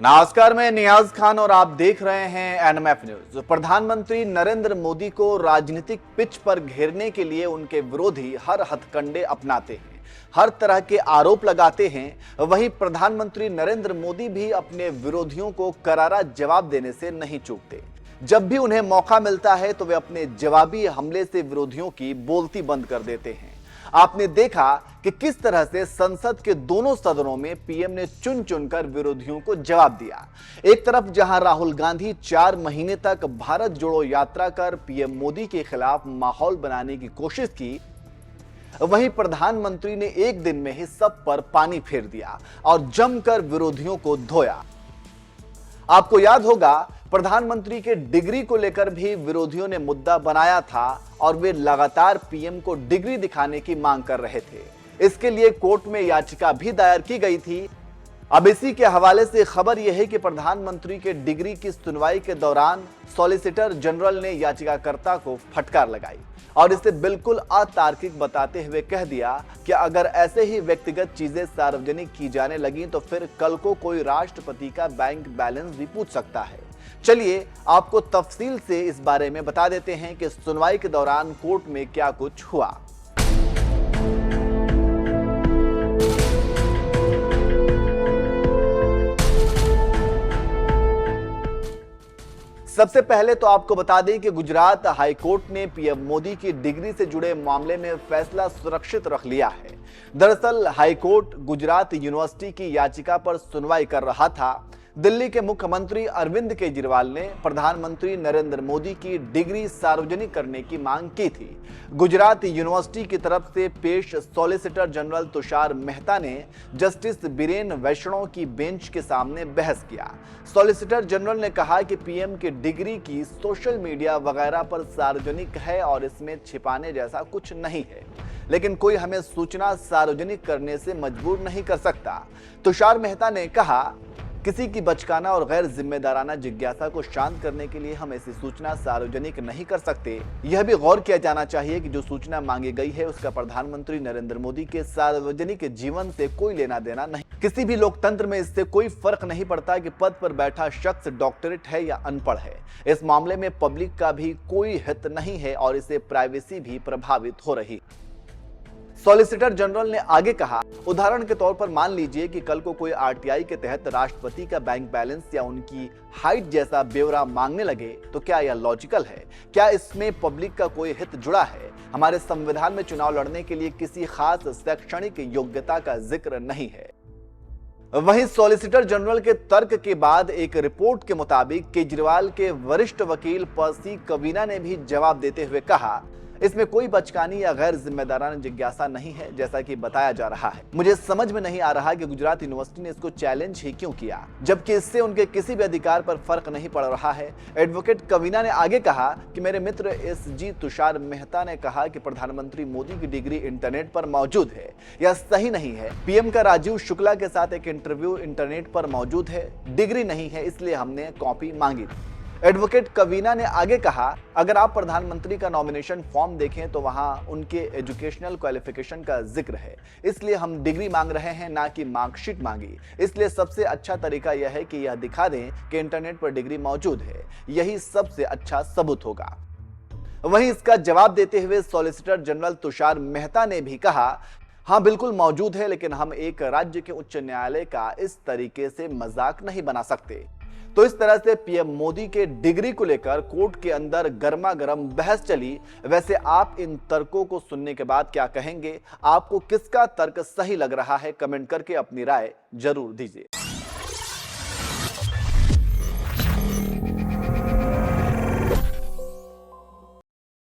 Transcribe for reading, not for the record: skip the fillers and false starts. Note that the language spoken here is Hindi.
नमस्कार, मैं नियाज खान और आप देख रहे हैं एनएमएफ न्यूज। प्रधानमंत्री नरेंद्र मोदी को राजनीतिक पिच पर घेरने के लिए उनके विरोधी हर हथकंडे अपनाते हैं, हर तरह के आरोप लगाते हैं। वहीं प्रधानमंत्री नरेंद्र मोदी भी अपने विरोधियों को करारा जवाब देने से नहीं चूकते। जब भी उन्हें मौका मिलता है तो वे अपने जवाबी हमले से विरोधियों की बोलती बंद कर देते हैं। आपने देखा कि किस तरह से संसद के दोनों सदनों में पीएम ने चुन चुनकर विरोधियों को जवाब दिया। एक तरफ जहां राहुल गांधी 4 महीने तक भारत जोड़ो यात्रा कर पीएम मोदी के खिलाफ माहौल बनाने की कोशिश की, वहीं प्रधानमंत्री ने एक दिन में ही सब पर पानी फेर दिया और जमकर विरोधियों को धोया। आपको याद होगा, प्रधानमंत्री के डिग्री को लेकर भी विरोधियों ने मुद्दा बनाया था और वे लगातार पीएम को डिग्री दिखाने की मांग कर रहे थे। इसके लिए कोर्ट में याचिका भी दायर की गई थी। अब इसी के हवाले से खबर यह है कि प्रधानमंत्री के डिग्री की सुनवाई के दौरान सॉलिसिटर जनरल ने याचिकाकर्ता को फटकार लगाई और इसे बिल्कुल अतार्किक बताते हुए कह दिया कि अगर ऐसे ही व्यक्तिगत चीजें सार्वजनिक की जाने लगी तो फिर कल को कोई राष्ट्रपति का बैंक बैलेंस भी पूछ सकता है। चलिए आपको तफसील से इस बारे में बता देते हैं कि सुनवाई के दौरान कोर्ट में क्या कुछ हुआ। सबसे पहले तो आपको बता दें कि गुजरात हाईकोर्ट ने पीएम मोदी की डिग्री से जुड़े मामले में फैसला सुरक्षित रख लिया है। दरअसल हाईकोर्ट गुजरात यूनिवर्सिटी की याचिका पर सुनवाई कर रहा था। दिल्ली के मुख्यमंत्री अरविंद केजरीवाल ने प्रधानमंत्री नरेंद्र मोदी की डिग्री सार्वजनिक करने की मांग की थी। गुजरात यूनिवर्सिटी की तरफ से पेश सॉलिसिटर जनरल तुषार मेहता ने जस्टिस बीरेन वैष्णव की बेंच के सामने बहस किया। सॉलिसिटर जनरल ने कहा कि पीएम की डिग्री की सोशल मीडिया वगैरह पर सार्वजनिक है और इसमें छिपाने जैसा कुछ नहीं है, लेकिन कोई हमें सूचना सार्वजनिक करने से मजबूर नहीं कर सकता। तुषार मेहता ने कहा, किसी की बचकाना और गैर जिम्मेदाराना जिज्ञासा को शांत करने के लिए हम ऐसी सूचना सार्वजनिक नहीं कर सकते। यह भी गौर किया जाना चाहिए कि जो सूचना मांगी गई है उसका प्रधानमंत्री नरेंद्र मोदी के सार्वजनिक जीवन से कोई लेना देना नहीं। किसी भी लोकतंत्र में इससे कोई फर्क नहीं पड़ता कि पद पर बैठा शख्स डॉक्टरेट है या अनपढ़ है। इस मामले में पब्लिक का भी कोई हित नहीं है और इससे प्राइवेसी भी प्रभावित हो रही। सॉलिसिटर जनरल ने आगे कहा, उदाहरण के तौर पर मान लीजिए कि कल को कोई आरटीआई के तहत राष्ट्रपति का बैंक बैलेंस या उनकी हाइट जैसा ब्यौरा मांगने लगे तो क्या यह लॉजिकल है? क्या इसमें पब्लिक का कोई हित जुड़ा है? हमारे संविधान में चुनाव लड़ने के लिए किसी खास शैक्षणिक योग्यता का जिक्र नहीं है। वहीं सॉलिसिटर जनरल के तर्क के बाद एक रिपोर्ट के मुताबिक केजरीवाल के वरिष्ठ वकील पर्सी कवीना ने भी जवाब देते हुए कहा, इसमें कोई बचकानी या गैर जिम्मेदाराना जिज्ञासा नहीं है जैसा कि बताया जा रहा है। मुझे समझ में नहीं आ रहा कि गुजरात यूनिवर्सिटी ने इसको चैलेंज ही क्यों किया, जबकि इससे उनके किसी भी अधिकार पर फर्क नहीं पड़ रहा है। एडवोकेट कवीना ने आगे कहा कि मेरे मित्र एसजी तुषार मेहता ने कहा कि प्रधानमंत्री मोदी की डिग्री इंटरनेट पर मौजूद है। यह सही नहीं है। पीएम का राजीव शुक्ला के साथ एक इंटरव्यू इंटरनेट पर मौजूद है, डिग्री नहीं है, इसलिए हमने कॉपी मांगी थी। एडवोकेट कवीना ने आगे कहा, अगर आप प्रधानमंत्री का नॉमिनेशन फॉर्म देखें तो वहां उनके एजुकेशनल क्वालिफिकेशन का जिक्र है, इसलिए हम डिग्री मांग रहे हैं, ना कि मार्कशीट मांगी। इसलिए सबसे अच्छा तरीका यह है कि यह दिखा दें कि इंटरनेट पर डिग्री मौजूद है, यही सबसे अच्छा सबूत होगा। वहीं इसका जवाब देते हुए सॉलिसिटर जनरल तुषार मेहता ने भी कहा, हाँ बिल्कुल मौजूद है, लेकिन हम एक राज्य के उच्च न्यायालय का इस तरीके से मजाक नहीं बना सकते। तो इस तरह से पीएम मोदी के डिग्री को लेकर कोर्ट के अंदर गर्मा गर्म बहस चली। वैसे आप इन तर्कों को सुनने के बाद क्या कहेंगे? आपको किसका तर्क सही लग रहा है? कमेंट करके अपनी राय जरूर दीजिए।